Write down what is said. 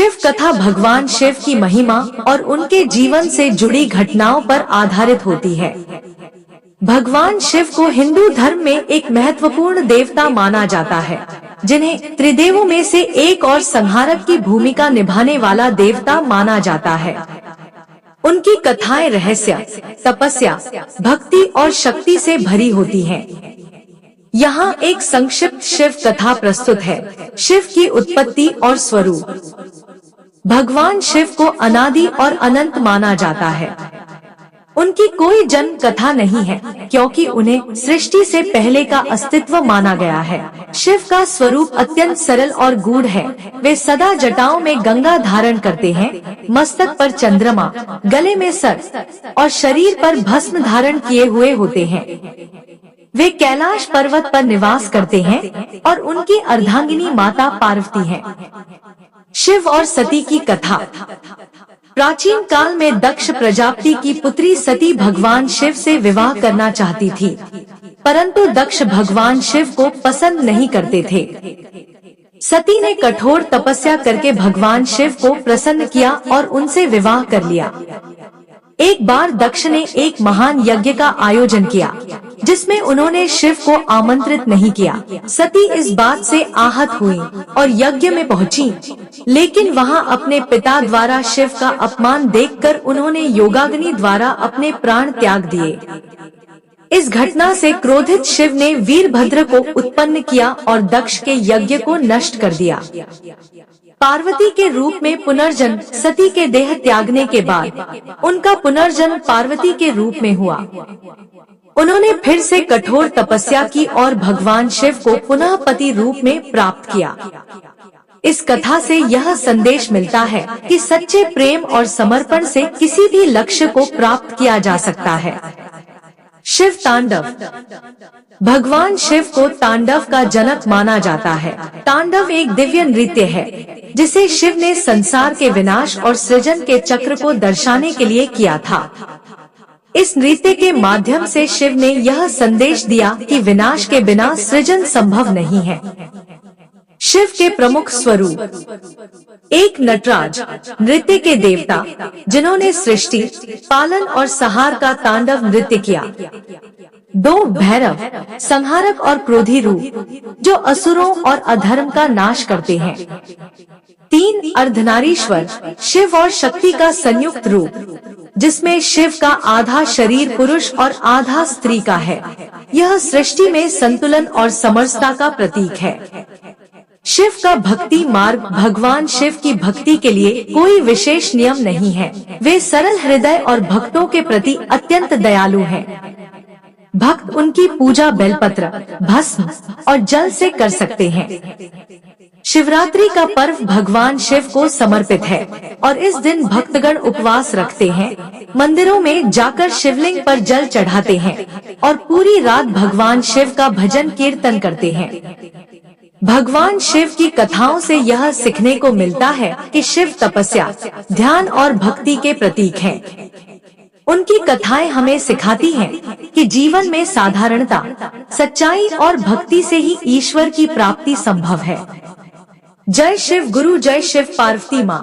शिव कथा भगवान शिव की महिमा और उनके जीवन से जुड़ी घटनाओं पर आधारित होती है। भगवान शिव को हिंदू धर्म में एक महत्वपूर्ण देवता माना जाता है, जिन्हें त्रिदेवों में से एक और संहारक की भूमिका निभाने वाला देवता माना जाता है। उनकी कथाएं रहस्य, तपस्या, भक्ति और शक्ति से भरी होती हैं। यहाँ एक संक्षिप्त शिव कथा प्रस्तुत है। शिव की उत्पत्ति और स्वरूप। भगवान शिव को अनादि और अनंत माना जाता है। उनकी कोई जन्म कथा नहीं है, क्योंकि उन्हें सृष्टि से पहले का अस्तित्व माना गया है। शिव का स्वरूप अत्यंत सरल और गूढ़ है। वे सदा जटाओं में गंगा धारण करते हैं, मस्तक पर चंद्रमा, गले में सर्प और शरीर पर भस्म धारण किए हुए होते हैं। वे कैलाश पर्वत पर निवास करते हैं और उनकी अर्धांगिनी माता पार्वती हैं। शिव और सती की कथा। प्राचीन काल में दक्ष प्रजापति की पुत्री सती भगवान शिव से विवाह करना चाहती थी, परंतु दक्ष भगवान शिव को पसंद नहीं करते थे। सती ने कठोर तपस्या करके भगवान शिव को प्रसन्न किया और उनसे विवाह कर लिया। एक बार दक्ष ने एक महान यज्ञ का आयोजन किया, जिसमें उन्होंने शिव को आमंत्रित नहीं किया। सती इस बात से आहत हुई और यज्ञ में पहुंची, लेकिन वहां अपने पिता द्वारा शिव का अपमान देखकर उन्होंने योगाग्नि द्वारा अपने प्राण त्याग दिए। इस घटना से क्रोधित शिव ने वीरभद्र को उत्पन्न किया और दक्ष के यज्ञ को नष्ट कर दिया। पार्वती के रूप में पुनर्जन्म। सती के देह त्यागने के बाद उनका पुनर्जन्म पार्वती के रूप में हुआ। उन्होंने फिर से कठोर तपस्या की और भगवान शिव को पुनः पति रूप में प्राप्त किया। इस कथा से यह संदेश मिलता है कि सच्चे प्रेम और समर्पण से किसी भी लक्ष्य को प्राप्त किया जा सकता है। शिव तांडव। भगवान शिव को तांडव का जनक माना जाता है। तांडव एक दिव्य नृत्य है, जिसे शिव ने संसार के विनाश और सृजन के चक्र को दर्शाने के लिए किया था। इस नृत्य के माध्यम से शिव ने यह संदेश दिया कि विनाश के बिना सृजन संभव नहीं है। शिव के प्रमुख स्वरूप। एक नटराज, नृत्य के देवता, जिन्होंने सृष्टि, पालन और संहार का तांडव नृत्य किया। दो भैरव, संहारक और क्रोधी रूप, जो असुरों और अधर्म का नाश करते हैं। तीन अर्धनारीश्वर, शिव और शक्ति का संयुक्त रूप, जिसमें शिव का आधा शरीर पुरुष और आधा स्त्री का है। यह सृष्टि में संतुलन और समरसता का प्रतीक है। शिव का भक्ति मार्ग। भगवान शिव की भक्ति के लिए कोई विशेष नियम नहीं है। वे सरल हृदय और भक्तों के प्रति अत्यंत दयालु हैं। भक्त उनकी पूजा बेलपत्र, भस्म और जल से कर सकते हैं। शिवरात्रि का पर्व भगवान शिव को समर्पित है और इस दिन भक्तगण उपवास रखते हैं, मंदिरों में जाकर शिवलिंग पर जल चढ़ाते हैं और पूरी रात भगवान शिव का भजन कीर्तन करते हैं। भगवान शिव की कथाओं से यह सीखने को मिलता है कि शिव तपस्या, ध्यान और भक्ति के प्रतीक हैं। उनकी कथाएं हमें सिखाती हैं कि जीवन में साधारणता, सच्चाई और भक्ति से ही ईश्वर की प्राप्ति संभव है। जय शिव गुरु, जय शिव पार्वती माँ।